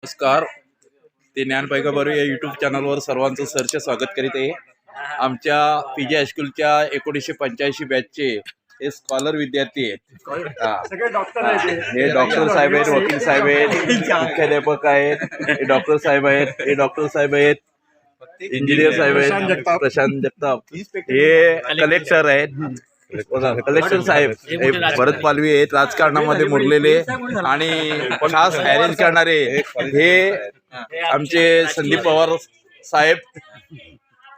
नमस्कार, ते ज्ञान पैगंबर या युट्यूब चॅनलवर सर्वांचं सहर्ष स्वागत करीत आहे. आमच्या पीजे हायस्कूलच्या 1985 बॅचचे हे स्कॉलर विद्यार्थी आहेत. हे डॉक्टर साहेब आहेत, वकील साहेब आहेत, मुख्याध्यापक आहेत, हे डॉक्टर साहेब आहेत, हे डॉक्टर साहेब आहेत, इंजिनियर साहेब आहेत, प्रशांत जगताप, हे कलेक्टर आहेत, कलेक्टर साहेब, हे भरत पालवी आहेत, राजकारणामध्ये मुरलेले आणि खास अरेंज करणारे हे आमचे संदीप पवार साहेब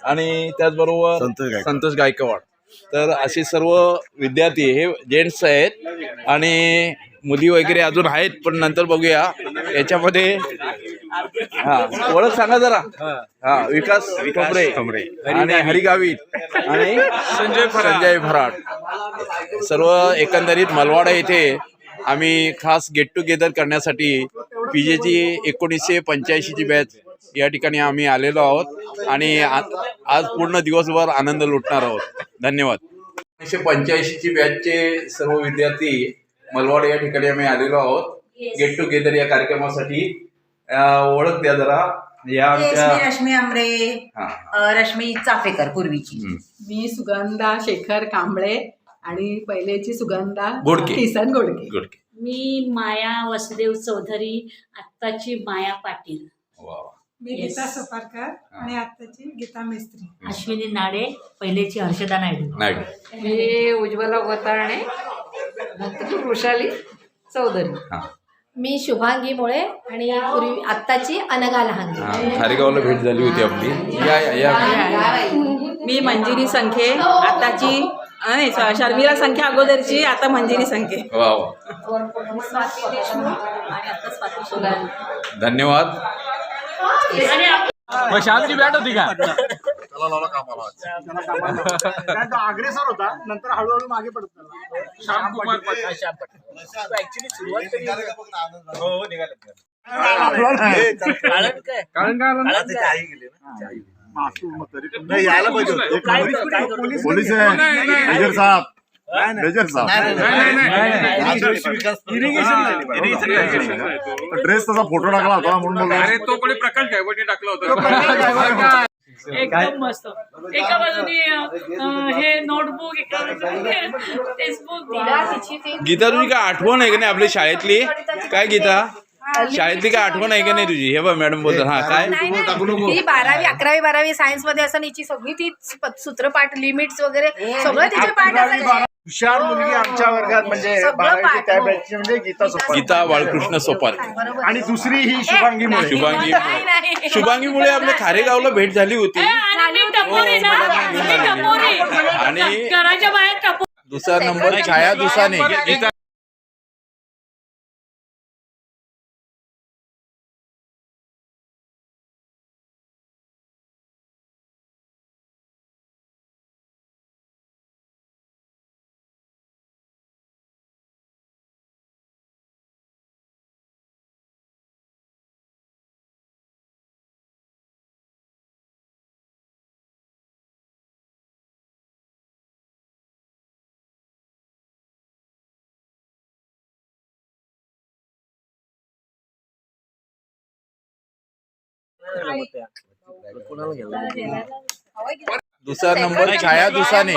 आणि त्याचबरोबर संतोष गायकवाड. तर असे सर्व विद्यार्थी हे जेंट्स आहेत आणि मुली वगैरे अजून आहेत, पण नंतर बघूया. याच्यामध्ये ओळख सांगा जरा. विकास ठोंबरे आणि हरिगावित आणि संजय भराड. सर्व एकंदरीत मलवाडा येथे आम्ही खास गेट टुगेदर करण्यासाठी पीजेची 1985ची बॅच या ठिकाणी आम्ही आलेलो आहोत आणि आज पूर्ण दिवसभर आनंद लुटणार आहोत. धन्यवाद. 1985ची बॅचचे सर्व विद्यार्थी मलवाडा या ठिकाणी आम्ही आलेलो आहोत गेट टुगेदर या कार्यक्रमासाठी. ओळख द्या जरा. या रश्मी आमरे, रश्मी चाफेकर पूर्वीची. मी सुगंधा शेखर कांबळे आणि पहिलेची सुगंधा गोडके. किसन गोडके. मी माया वसुदेव चौधरी, आत्ताची माया पाटील. मी गीता सफारकर आणि आत्ताची गीता मिस्त्री. अश्विनी नाडे, पहिलेची हर्षदा नायडू. मी उज्ज्वला गोतारणे, नंतर वृषाली चौधरी. मी शुभांगी मुळे आणि पूर्वी आत्ताची अनघा लहांगे. खारेगावला भेट झाली होती आपली. मी मंजिरी संख्ये, आताची नाही शर्मिला संख्या अगोदरची, आता मंजिरी संख्ये. धन्यवाद. श्यामची बॅट होती का? अग्रेसर होता, नंतर हळूहळू मागे पडत श्याम कुमार यायला पाहिजे पोलीस मेजर साहेब. ड्रेस तसा फोटो टाकला होता म्हणून तो कोणी प्रकाश गायवटे टाकला होता. एकदम मस्त. एका बाजूने हे नोटबुक, एका बाजूने टेक्स्टबुक. गीता, तुझी काय आठवण आहे का नाही आपली शाळेतली? काय गीता, शाळेतली काय आठवण आहे का नाही तुझी? हे बघ मॅडम बोलतात. काय ही 12वी 11वी 12वी सायन्स मध्ये असं हिची सगळी ती सूत्रपाठ लिमिट्स वगैरे सगळं तिचे पाठ असायचे. हुशार मुलगी आमच्या वर्गात म्हणजे 12वीची त्या बॅचची म्हणजे गीता बाळकृष्ण सोपार. आणि दुसरी ही शुभांगी शुभांगीमुळे आपल्या खारेगावला भेट झाली होती आणि घराच्या बाहेर दुसरा नंबर छाया दुसाने. दुसरा नंबर छाया दुसाने.